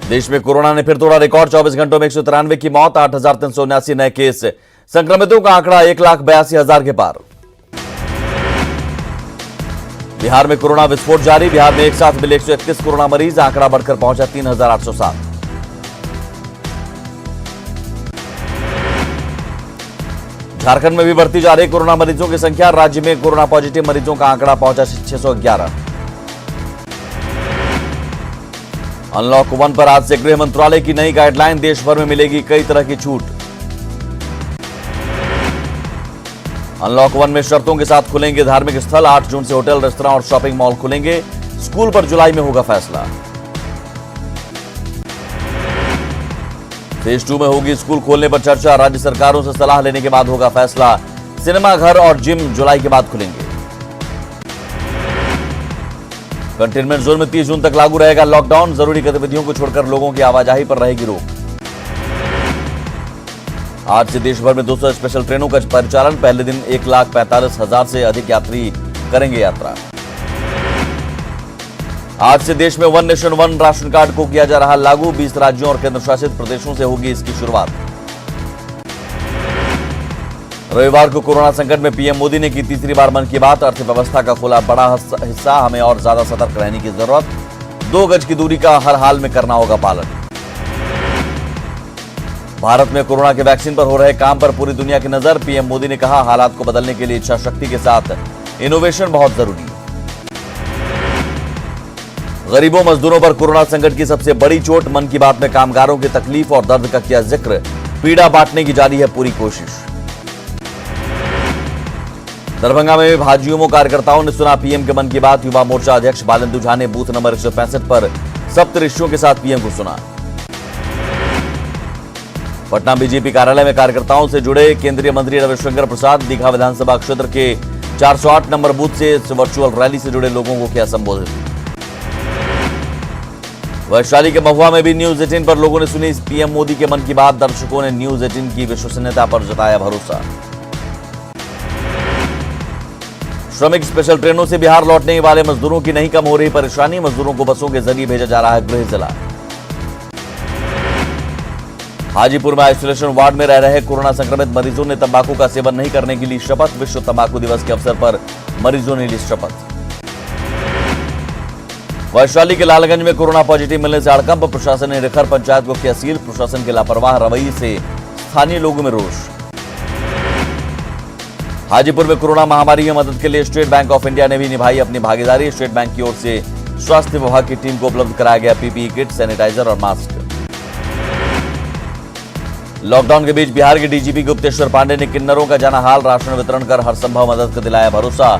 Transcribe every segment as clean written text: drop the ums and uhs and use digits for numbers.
देश में कोरोना ने फिर तोड़ा रिकॉर्ड। 24 घंटों में 193 की मौत, 8,379 नए केस। संक्रमितों का आंकड़ा 1,82,000 के पार। बिहार में कोरोना विस्फोट जारी। बिहार में एक साथ मिले 131 कोरोना मरीज, आंकड़ा बढ़कर पहुंचा 3,807। झारखंड में भी बढ़ती जा रही कोरोना मरीजों की संख्या। राज्य में कोरोना पॉजिटिव मरीजों का आंकड़ा पहुंचा 611। अनलॉक 1 पर आज से गृह मंत्रालय की नई गाइडलाइन। देश भर में मिलेगी कई तरह की छूट। अनलॉक 1 में शर्तों के साथ खुलेंगे धार्मिक स्थल। 8 जून से होटल, रेस्तरां और शॉपिंग मॉल खुलेंगे। स्कूल पर जुलाई में होगा फैसला। फेज 2 में होगी स्कूल खोलने पर चर्चा। राज्य सरकारों से सलाह लेने के बाद होगा फैसला। सिनेमा घर और जिम जुलाई के बाद खुलेंगे। कंटेनमेंट जोन में 30 जून तक लागू रहेगा लॉकडाउन। जरूरी गतिविधियों को छोड़कर लोगों की आवाजाही पर रहेगी रोक। आज से देश भर में 200 स्पेशल ट्रेनों का परिचालन। पहले दिन 1,45,000 से अधिक यात्री करेंगे यात्रा। आज से देश में one nation one ration card को किया जा रहा लागू। 20 राज्यों और केंद्र शासित प्रदेशों से होगी इसकी शुरुआत। रविवार को कोरोना संकट में पीएम मोदी ने की तीसरी बार मन की बात। अर्थव्यवस्था का खोला बड़ा हिस्सा। हमें और ज्यादा सतर्क रहने की जरूरत। 2 गज की दूरी का हर हाल में करना होगा पालन। भारत में कोरोना के वैक्सीन पर हो रहे काम पर पूरी दुनिया की नजर। पीएम मोदी ने कहा, हालात को बदलने के लिए इच्छा शक्ति के साथ इनोवेशन बहुत जरूरी है। गरीबों मजदूरों पर कोरोना संकट की सबसे बड़ी चोट। मन की बात में कामगारों की तकलीफ और दर्द का किया जिक्र। पीड़ा बांटने की जारी है पूरी कोशिश। दरभंगा में भी भाजयुमो कार्यकर्ताओं ने सुना पीएम के मन की बात। युवा मोर्चा अध्यक्ष बालेंदु झा ने बूथ नंबर 165 पर सप्तऋषियों के साथ पीएम को सुना। पटना बीजेपी कार्यालय में कार्यकर्ताओं से जुड़े केंद्रीय मंत्री रविशंकर प्रसाद। दीघा विधानसभा क्षेत्र के 408 नंबर बूथ से वर्चुअल रैली से जुड़े लोगों को किया संबोधित। वैशाली के महुआ में भी न्यूज 18 पर लोगों ने सुनी पीएम मोदी के मन की बात। दर्शकों ने न्यूज 18 की विश्वसनीयता पर जताया भरोसा। श्रमिक स्पेशल ट्रेनों से बिहार लौटने वाले मजदूरों की नहीं कम हो रही परेशानी। मजदूरों को बसों के जरिए भेजा जा रहा है गृह जिला। हाजीपुर में आइसोलेशन वार्ड में रह रहे कोरोना संक्रमित मरीजों ने तंबाकू का सेवन नहीं करने की ली शपथ। विश्व तंबाकू दिवस के अवसर पर मरीजों ने ली शपथ। वैशाली के लालगंज में कोरोना पॉजिटिव मिलने से हड़कंप। प्रशासन ने रिखर पंचायत को किया सील। प्रशासन के लापरवाह रवैये से स्थानीय लोगों में रोष। हाजीपुर में कोरोना महामारी में मदद के लिए स्टेट बैंक ऑफ इंडिया ने भी निभाई अपनी भागीदारी। स्टेट बैंक की ओर से स्वास्थ्य विभाग की टीम को उपलब्ध कराया गया पीपीई किट, सैनिटाइजर और मास्क। लॉकडाउन के बीच बिहार के डीजीपी गुप्तेश्वर पांडे ने किन्नरों का जाना हाल। राशन वितरण कर हर संभव मदद का दिलाया भरोसा।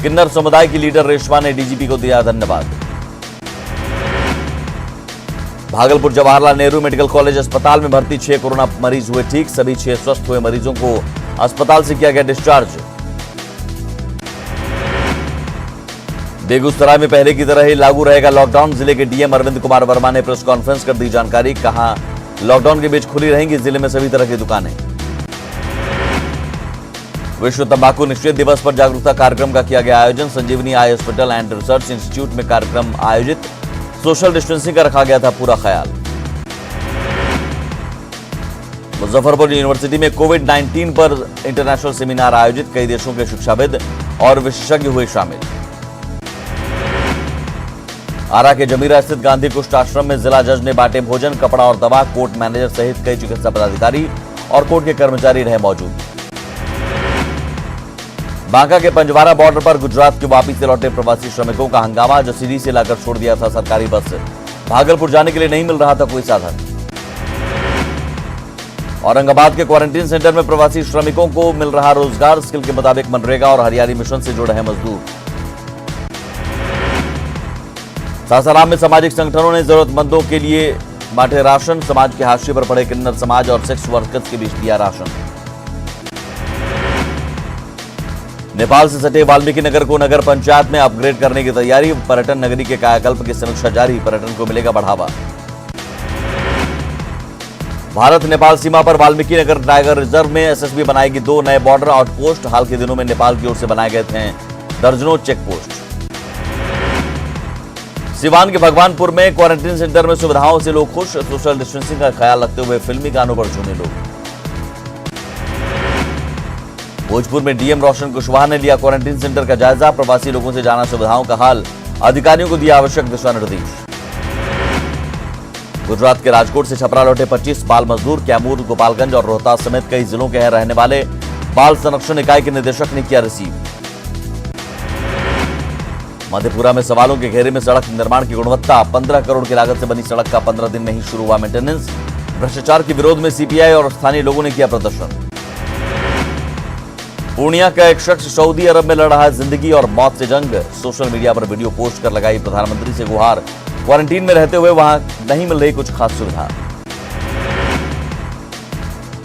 किन्नर समुदाय की लीडर रेशमा ने डीजीपी को दिया धन्यवाद। भागलपुर जवाहरलाल नेहरू मेडिकल कॉलेज अस्पताल में भर्ती 6 कोरोना मरीज हुए ठीक। सभी 6 स्वस्थ हुए मरीजों को अस्पताल से किया गया डिस्चार्ज। बेगूसराय में पहले की तरह ही लागू रहेगा लॉकडाउन। जिले के डीएम अरविंद कुमार वर्मा ने प्रेस कॉन्फ्रेंस कर दी जानकारी। कहा, लॉकडाउन के बीच खुली रहेंगी जिले में सभी तरह की दुकानें। विश्व तंबाकू निषेध दिवस पर जागरूकता कार्यक्रम का किया गया आयोजन। Sanjeevani eye hospital and research institute में कार्यक्रम आयोजित। सोशल डिस्टेंसिंग का रखा गया था पूरा ख्याल। मुजफ्फरपुर यूनिवर्सिटी में कोविड-19 पर इंटरनेशनल सेमिनार आयोजित। कई देशों के शिक्षाविद और विशेषज्ञ हुए शामिल। आरा के जमीरा स्थित गांधी कुष्ठ आश्रम में जिला जज ने बांटे भोजन, कपड़ा और दवा। कोर्ट मैनेजर सहित कई चिकित्सा पदाधिकारी और कोर्ट के कर्मचारी रहे मौजूद। बांका के पंजवारा बॉर्डर पर गुजरात के वापी से लौटे प्रवासी श्रमिकों का हंगामा। जसीडीह से लाकर छोड़ दिया था सरकारी बस। भागलपुर जाने के लिए नहीं मिल रहा था कोई साधन। औरंगाबाद के क्वारंटीन सेंटर में प्रवासी श्रमिकों को मिल रहा रोजगार। स्किल के मुताबिक मनरेगा और हरियाली मिशन से जुड़े हैं मजदूर। सासाराम में सामाजिक संगठनों ने जरूरतमंदों के लिए बांटे राशन। समाज के हाशिए पर पड़े किन्नर समाज और सेक्स वर्कर्स के बीच दिया राशन। नेपाल से सटे वाल्मीकि नगर को नगर पंचायत में अपग्रेड करने की तैयारी। पर्यटन नगरी के कायाकल्प की समीक्षा जारी। पर्यटन को मिलेगा बढ़ावा। भारत नेपाल सीमा पर वाल्मीकि नगर टाइगर रिजर्व में एसएसबी बनाएगी 2 नए बॉर्डर आउटपोस्ट। हाल के दिनों में नेपाल की ओर से बनाए गए थे दर्जनों चेक पोस्ट। सिवान के भगवानपुर में क्वारंटीन सेंटर में सुविधाओं से लोग खुश, सोशल डिस्टेंसिंग का ख्याल रखते हुए फिल्मी गानों पर झूमे लोग। भोजपुर में डीएम रोशन कुशवाहा ने लिया क्वारंटीन सेंटर का जायजा, प्रवासी लोगों से जाना सुविधाओं का हाल, अधिकारियों को दिया आवश्यक दिशा निर्देश। गुजरात के राजकोट से छपरा लौटे 25 बाल मजदूर, कैमूर, गोपालगंज और रोहतास समेत कई जिलों के रहने वाले बाल संरक्षण इकाई के निदेशक ने किया रिसीव। मधेपुरा में सवालों के घेरे में सड़क निर्माण की गुणवत्ता, 15 करोड़ की लागत से बनी सड़क का 15 दिन में ही शुरू हुआ मेंटेनेंस। भ्रष्टाचार के विरोध में सीपीआई और स्थानीय लोगों ने किया प्रदर्शन। पूर्णिया का एक शख्स सऊदी अरब में लड़ रहा है जिंदगी और मौत से जंग, सोशल मीडिया पर वीडियो पोस्ट कर लगाई प्रधानमंत्री से गुहार, क्वारंटीन में रहते हुए वहां नहीं मिल रही कुछ खास सुविधा।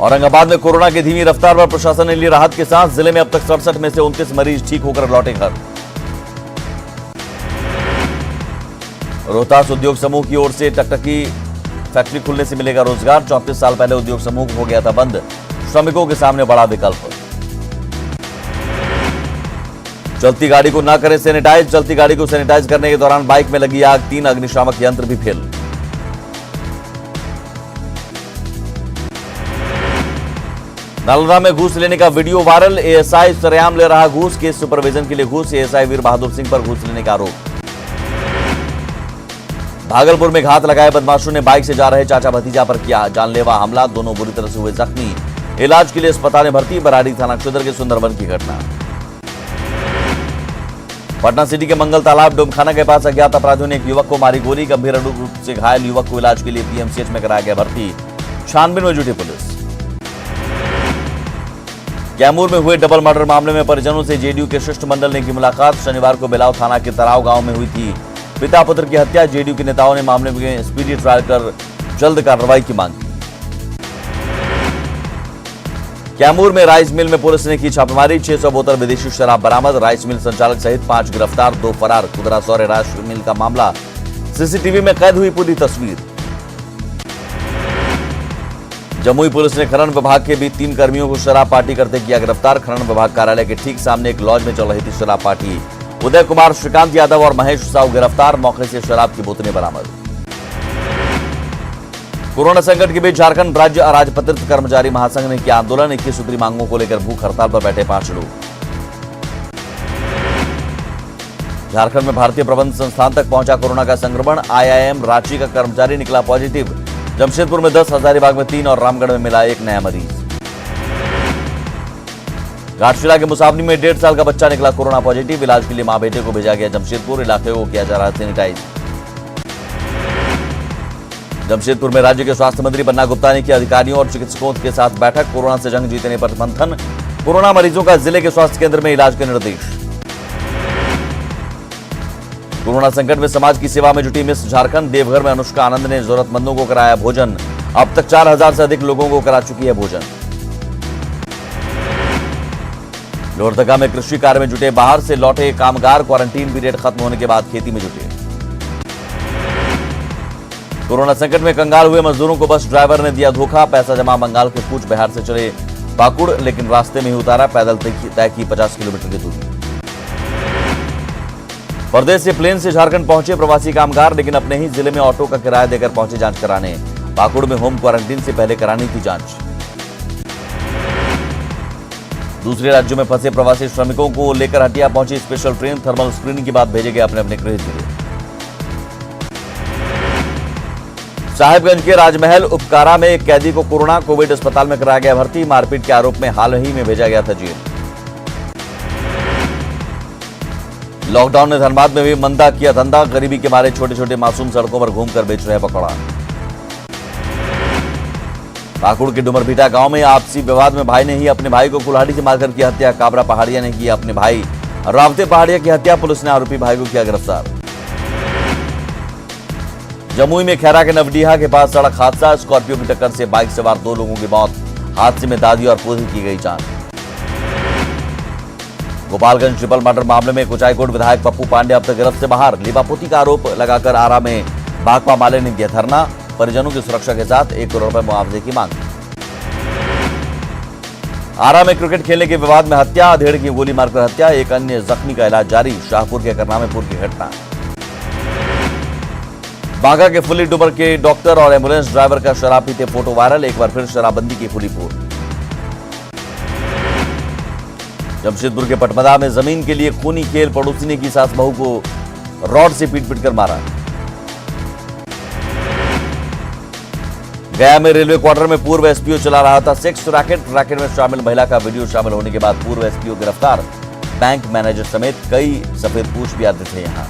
औरंगाबाद में कोरोना की धीमी रफ्तार पर प्रशासन ने ली राहत के सांस, जिले में अब तक 67 में से 29 मरीज ठीक होकर लौटे घर। रोहतास उद्योग समूह की ओर से टकटकी फैक्ट्री खुलने से मिलेगा रोजगार, 34 साल पहले उद्योग समूह हो गया था बंद, श्रमिकों के सामने बड़ा विकल्प। चलती गाड़ी को न करें सैनिटाइज, चलती गाड़ी को सैनिटाइज करने के दौरान बाइक में लगी आग, 3 अग्निशामक यंत्र भी फेल। नालंदा में घूस लेने का वीडियो वायरल, एएसआई सरेआम ले रहा घूस, केस सुपरविजन के लिए घूस, एएसआई वीर बहादुर सिंह पर घूस लेने का आरोप। भागलपुर में घात लगाए बदमाशों ने बाइक से जा रहे चाचा भतीजा पर किया जानलेवा हमला, दोनों बुरी तरह से हुए जख्मी, इलाज के लिए अस्पताल में भर्ती। बराड़ी थाना क्षेत्र के सुंदरवन की घटना। पटना सिटी के मंगल तालाब डोमखाना के पास अज्ञात अपराधियों ने एक युवक को मारी गोली, गंभीर रूप से घायल युवक को इलाज के लिए पीएमसीएच में कराया गया भर्ती, छानबीन में जुटी पुलिस। कैमूर में हुए डबल मर्डर मामले में परिजनों से जेडीयू के शिष्टमंडल ने की मुलाकात, शनिवार को बिलाव थाना के तराव गांव में हुई थी पिता पुत्र की हत्या, जेडीयू के नेताओं ने मामले में स्पीडी ट्रायल कर जल्द कार्रवाई की मांग की। कैमूर में राइस मिल में पुलिस ने की छापेमारी, 600 बोतल विदेशी शराब बरामद, राइस मिल संचालक सहित 5 गिरफ्तार, 2 फरार। कुदरा सौरे राइस मिल का मामला, सीसीटीवी में कैद हुई पूरी तस्वीर। जमुई पुलिस ने खनन विभाग के भी 3 कर्मियों को शराब पार्टी करते किया गिरफ्तार, खनन विभाग कार्यालय के ठीक सामने एक लॉज में चल रही थी शराब पार्टी, उदय कुमार, श्रीकांत यादव और महेश साहू गिरफ्तार, मौके से शराब की बोतलें बरामद। कोरोना संकट के बीच झारखंड राज्य अराजपत्रित कर्मचारी महासंघ ने किया आंदोलन, 21 सूत्री मांगों को लेकर भूख हड़ताल पर बैठे 5 लोग। झारखंड में भारतीय प्रबंध संस्थान तक पहुंचा कोरोना का संक्रमण, आईआईएम रांची का कर्मचारी निकला पॉजिटिव, जमशेदपुर में 10, हजारीबाग में 3 और रामगढ़ में मिला एक नया मरीज। घाटशिला के मुसाबनी में 1.5 साल का बच्चा निकला कोरोना पॉजिटिव, इलाज के लिए मां बेटे को भेजा गया जमशेदपुर, इलाके को किया जा रहा सैनिटाइज। जमशेदपुर में राज्य के स्वास्थ्य मंत्री बन्ना गुप्ता ने की अधिकारियों और चिकित्सकों के साथ बैठक, कोरोना से जंग जीतने पर मंथन, कोरोना मरीजों का जिले के स्वास्थ्य केंद्र में इलाज के निर्देश। कोरोना संकट में समाज की सेवा में जुटी मिस झारखंड, देवघर में अनुष्का आनंद ने जरूरतमंदों को कराया भोजन, अब तक 4000 से अधिक लोगों को करा चुकी है भोजन। लोहरदगा में कृषि कार्य में जुटे बाहर से लौटे कामगार, क्वारंटीन पीरियड खत्म होने के बाद खेती में जुटे। कोरोना संकट में कंगाल हुए मजदूरों को बस ड्राइवर ने दिया धोखा, पैसा जमा बंगाल के कूच बिहार से चले पाकुड़, लेकिन रास्ते में ही उतारा, पैदल तय की 50 किलोमीटर की दूरी। प्रदेश से प्लेन से झारखंड पहुंचे प्रवासी कामगार, लेकिन अपने ही जिले में ऑटो का किराया देकर पहुंचे जांच कराने, पाकुड़ में होम क्वारंटीन से पहले करानी थी जांच। दूसरे राज्यों में फंसे प्रवासी श्रमिकों को लेकर हटिया पहुंची स्पेशल ट्रेन, थर्मल स्क्रीनिंग के बाद भेजे गए अपने अपने गृह जिले। साहिबगंज के राजमहल उपकारा में एक कैदी को कोरोना, कोविड अस्पताल में कराया गया भर्ती, मारपीट के आरोप में हाल ही में भेजा गया था जेल। लॉकडाउन ने धनबाद में भी मंदा किया धंधा, गरीबी के मारे छोटे छोटे मासूम सड़कों पर घूमकर बेच रहे पकौड़ा। पाकुड़ के डुमरभीटा गांव में आपसी विवाद में भाई ने ही अपने भाई को कुल्हाड़ी से मारकर की हत्या, काबरा पहाड़िया ने की अपने भाई रावते पहाड़िया की हत्या, पुलिस ने आरोपी भाई को किया गिरफ्तार। जमुई में खैरा के नवडीहा के पास सड़क हादसा, स्कॉर्पियो की टक्कर से बाइक सवार 2 लोगों की मौत, हादसे में दादी और पोती की गई जान। गोपालगंज ट्रिपल मर्डर मामले में कुचायकोट विधायक पप्पू पांडे अब तक गिरफ्त से बाहर, लीबापोती का आरोप लगाकर आरा में भाकपा माले ने दिया धरना, परिजनों की सुरक्षा के साथ 1 करोड़ रुपए मुआवजे की मांग। आरा में क्रिकेट खेलने के विवाद में हत्या, अधेड़ की गोली मारकर हत्या, एक अन्य जख्मी का इलाज जारी, शाहपुर के करनामेपुर की घटना। बांका के फुली डुबर के डॉक्टर और एम्बुलेंस ड्राइवर का शराब पीते फोटो वायरल, एक बार फिर शराबबंदी की खुली पोल। जमशेदपुर के पटमदा में जमीन के लिए खूनी खेल, पड़ोसी ने की सास बहू को रॉड से पीट पीट कर मारा। गया में रेलवे क्वार्टर में पूर्व एसपीओ चला रहा था सेक्स रैकेट में शामिल महिला का वीडियो शामिल होने के बाद पूर्व एसपीओ गिरफ्तार, बैंक मैनेजर समेत कई सफेदपोश भी आते थे यहां।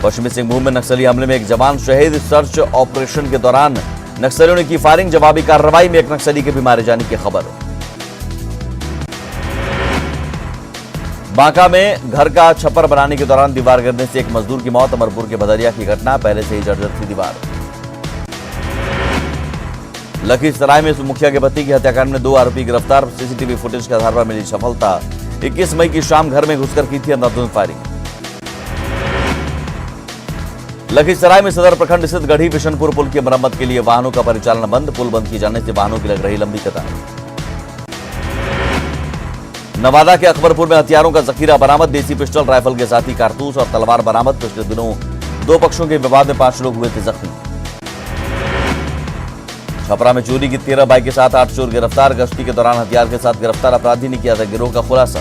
पश्चिमी सिंहभूम में नक्सली हमले में एक जवान शहीद, सर्च ऑपरेशन के दौरान नक्सलियों ने की फायरिंग, जवाबी कार्रवाई में एक नक्सली के भी मारे जाने की खबर। बांका में घर का छप्पर बनाने के दौरान दीवार गिरने से एक मजदूर की मौत, अमरपुर के भदरिया की घटना, पहले से ही जर्जर थी दीवार। लखीसराय में मुखिया के पति की हत्याकांड में 2 आरोपी गिरफ्तार, सीसीटीवी फुटेज के आधार पर मिली सफलता। 21 मई की शाम घर में घुसकर की थी अंधाधुंध फायरिंग। लखीसराय में सदर प्रखंड स्थित गढ़ी बिशनपुर पुल की मरम्मत के लिए वाहनों का परिचालन बंद, पुल बंद किए जाने से वाहनों की लग रही लंबी कतार। नवादा के अकबरपुर में हथियारों का जखीरा बरामद, देसी पिस्टल, राइफल के साथ ही कारतूस और तलवार बरामद। पिछले दिनों 2 पक्षों के विवाद में 5 लोग हुए थे जख्मी। छपरा में चोरी की 13 बाइक के साथ 8 चोर गिरफ्तार, गश्ती के दौरान हथियार के साथ गिरफ्तार अपराधी ने किया था गिरोह का खुलासा।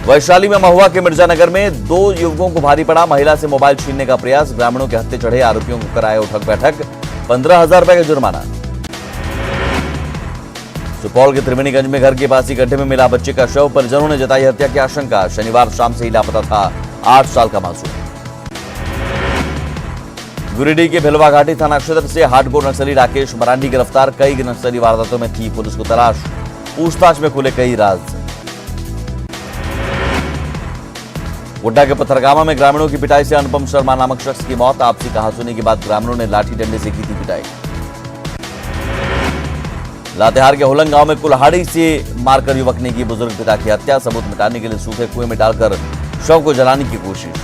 वैशाली में महुआ के मिर्जानगर में 2 युवकों को भारी पड़ा, महिला से मोबाइल छीनने का प्रयास, ग्रामीणों के हत्थे चढ़े, आरोपियों को कराया उठक बैठक, 15,000 रुपए का जुर्माना। सुपौल के त्रिवेणीगंज में घर के पास ही गड्ढे में मिला बच्चे का शव, परिजनों ने जताई हत्या की आशंका, शनिवार शाम से ही लापता था 8 साल का मासूम। गिरिडीह के भिलवा घाटी थाना क्षेत्र से हार्डकोर नक्सली राकेश मरांडी गिरफ्तार, कई नक्सली वारदातों में थी पुलिस को तलाश, पूछताछ में खुले कई राज। गोड्डा के पत्थरगामा में ग्रामीणों की पिटाई से अनुपम शर्मा नामक शख्स की मौत, आपसी कहासुनी के बाद ग्रामीणों ने लाठी डंडे से की थी पिटाई। लातेहार के होलंग गांव में कुल्हाड़ी से मारकर युवक ने की बुजुर्ग पिता की हत्या, सबूत मिटाने के लिए सूखे कुएं में डालकर शव को जलाने की कोशिश।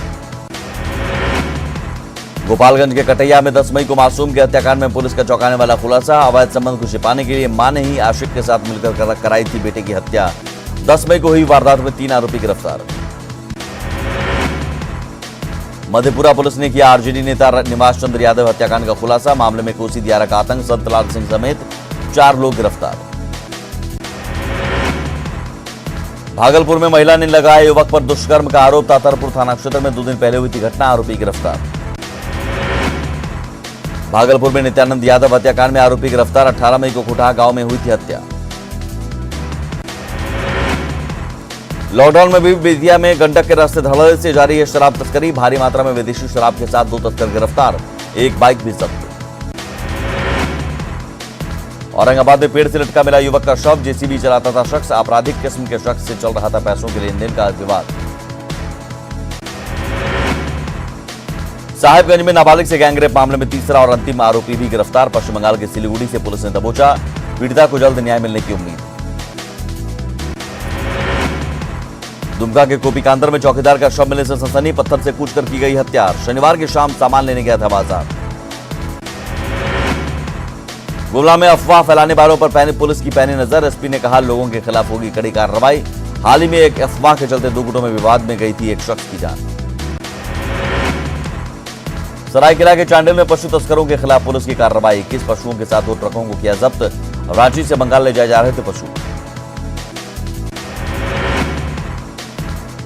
गोपालगंज के कटैया में 10 मई को मासूम के हत्याकांड में पुलिस का चौंकाने वाला खुलासा, अवैध संबंध को छिपाने के लिए मां ने ही आशिक के साथ मिलकर कराई थी बेटे की हत्या। 10 मई को हुई वारदात में 3 आरोपी गिरफ्तार। मधेपुरा पुलिस ने किया आरजेडी नेता निवास चंद्र यादव हत्याकांड का खुलासा, मामले में कोसी दियारा का आतंक, संतलाल सिंह समेत 4 लोग गिरफ्तार। भागलपुर में महिला ने लगाया युवक पर दुष्कर्म का आरोप, तातरपुर थाना क्षेत्र में 2 दिन पहले हुई थी घटना, आरोपी गिरफ्तार। भागलपुर में नित्यानंद यादव हत्याकांड में आरोपी गिरफ्तार, 18 मई को खुटहा गांव में हुई थी हत्या। लॉकडाउन में भी बेतिया में गंडक के रास्ते धड़ल्ले से जारी है शराब तस्करी, भारी मात्रा में विदेशी शराब के साथ 2 तस्कर गिरफ्तार, 1 बाइक भी जब्त। औरंगाबाद में पेड़ से लटका मिला युवक का शव, जेसीबी चलाता था शख्स, आपराधिक किस्म के शख्स से चल रहा था पैसों के लेन देन का विवाद। साहिबगंज में नाबालिग से गैंगरेप मामले में तीसरा और अंतिम आरोपी भी गिरफ्तार, पश्चिम बंगाल के सिलीगुड़ी से पुलिस ने दबोचा, पीड़िता को जल्द न्याय मिलने की उम्मीद। दुमका के कोपीकांदर में चौकीदार का शव मिलने से सनसनी, पत्थर से कूचकर की गई हत्या, शनिवार की शाम सामान लेने गया था बाजार। गुमला में अफवाह फैलाने वालों पर पुलिस की पैनी नजर, एसपी ने कहा लोगों के खिलाफ होगी कड़ी कार्रवाई। हाल ही में एक अफवाह के चलते 2 गुटों में विवाद में गई थी एक शख्स की जान। सरायकेला के चांडिल में पशु तस्करों के खिलाफ पुलिस की कार्रवाई, 21 पशुओं के साथ 2 ट्रकों को किया जब्त, रांची से बंगाल ले जाए जा रहे थे पशु।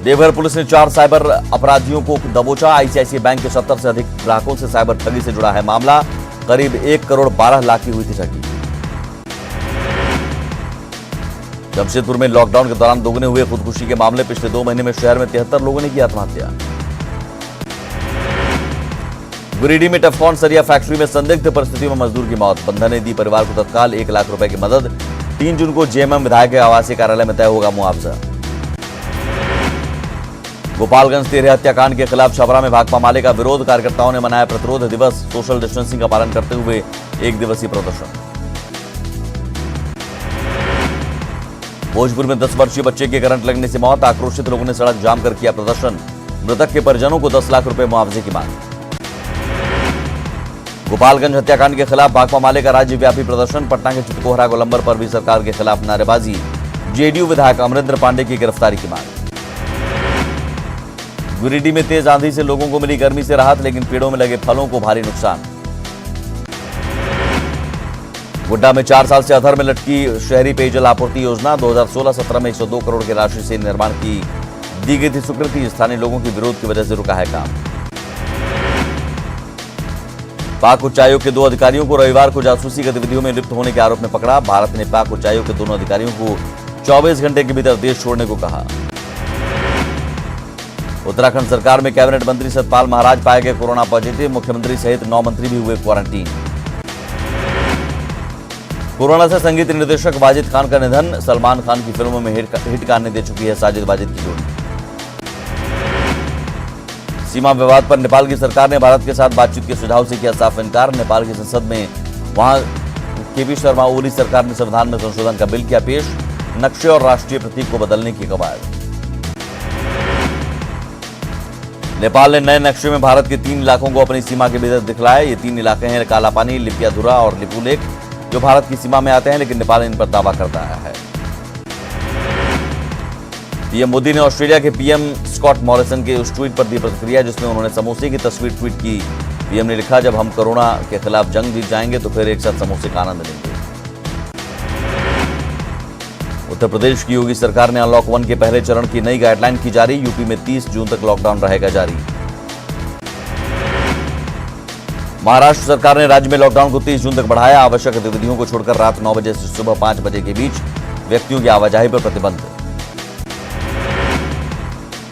देवघर पुलिस ने 4 साइबर अपराधियों को दबोचा, आईसीआईसीआई बैंक के 70 से अधिक ग्राहकों से साइबर ठगी से जुड़ा है मामला, करीब 1 करोड़ 12 लाख की हुई थी ठगी। जमशेदपुर में लॉकडाउन के दौरान दोगुने हुए खुदकुशी के मामले, पिछले 2 महीने में शहर में 73 लोगों ने की आत्महत्या। गिरिडीह में टेफ्लॉन सरिया फैक्ट्री में संदिग्ध परिस्थितियों में मजदूर की मौत, बंधन ने दी परिवार को तत्काल 1 लाख रुपए की मदद, 3 जून को जेएमएम विधायक के आवासीय कार्यालय में तय होगा मुआवजा। गोपालगंज 13 हत्याकांड के खिलाफ छपरा में भाकपा माले का विरोध, कार्यकर्ताओं ने मनाया प्रतिरोध दिवस, सोशल डिस्टेंसिंग का पालन करते हुए 1 दिवसीय प्रदर्शन। भोजपुर में 10 वर्षीय बच्चे के करंट लगने से मौत, आक्रोशित लोगों ने सड़क जाम कर किया प्रदर्शन, मृतक के परिजनों को 10 लाख रुपए मुआवजे की मांग। गोपालगंज हत्याकांड के खिलाफ भाकपा माले का राज्यव्यापी प्रदर्शन, पटना के चितकोहरा गोलंबर पर भी सरकार के खिलाफ नारेबाजी, जेडीयू विधायक अमरिंदर पांडे की गिरफ्तारी की मांग। गिरिडीह में तेज आंधी से लोगों को मिली गर्मी से राहत, लेकिन पेड़ों में लगे फलों को भारी नुकसान। गोड्डा में 4 साल से अधर में लटकी शहरी पेयजल आपूर्ति योजना 2016-17 में 102 करोड़ की राशि से निर्माण की दी गई थी स्वीकृति। स्थानीय लोगों के विरोध की वजह से रुका है काम। पाक उच्चायोग के 2 अधिकारियों को रविवार को जासूसी गतिविधियों में लिप्त होने के आरोप में पकड़ा। भारत ने पाक उच्चायोग के दोनों अधिकारियों को 24 घंटे के भीतर देश छोड़ने को कहा। उत्तराखंड सरकार में कैबिनेट मंत्री सतपाल महाराज पाए गए कोरोना पॉजिटिव। मुख्यमंत्री सहित 9 मंत्री भी हुए क्वारंटीन। कोरोना से संगीत निर्देशक वाजिद खान का निधन। सलमान खान की फिल्मों में हिट गाने दे चुकी है साजिद वाजिद की जोड़ी। सीमा विवाद पर नेपाल की सरकार ने भारत के साथ बातचीत के सुझाव से किया साफ इनकार। नेपाल की संसद में वहां केपी शर्मा ओली सरकार ने संविधान में संशोधन का बिल किया पेश। नक्शे और राष्ट्रीय प्रतीक को बदलने की कवायद। नेपाल ने नए नक्शे में भारत के 3 इलाकों को अपनी सीमा के भीतर दिखलाया। ये 3 इलाके हैं कालापानी, लिपियाधुरा और लिपुलेख, जो भारत की सीमा में आते हैं, लेकिन नेपाल इन पर दावा करता है। पीएम मोदी ने ऑस्ट्रेलिया के पीएम स्कॉट मॉरिसन के उस ट्वीट पर दी प्रतिक्रिया जिसमें उन्होंने समोसे की तस्वीर ट्वीट की। पीएम ने लिखा, जब हम कोरोना के खिलाफ जंग जीत जाएंगे तो फिर एक साथ समोसे का आनंद लेंगे। उत्तर प्रदेश की योगी सरकार ने अनलॉक 1 के पहले चरण की नई गाइडलाइन की जारी। यूपी में 30 जून तक लॉकडाउन रहेगा जारी। महाराष्ट्र सरकार ने राज्य में लॉकडाउन को 30 जून तक बढ़ाया। आवश्यक गतिविधियों को छोड़कर रात 9 बजे से सुबह 5 बजे के बीच व्यक्तियों की आवाजाही पर प्रतिबंध।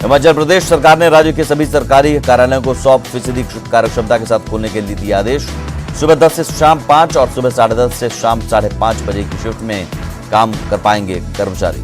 हिमाचल प्रदेश सरकार ने राज्य के सभी सरकारी कार्यालयों को 100% कार्यक्षमता के साथ खोलने के लिए दिया आदेश। सुबह 10 से शाम 5 और सुबह 10:30 से शाम 5:30 बजे की शिफ्ट में काम कर पाएंगे कर्मचारी।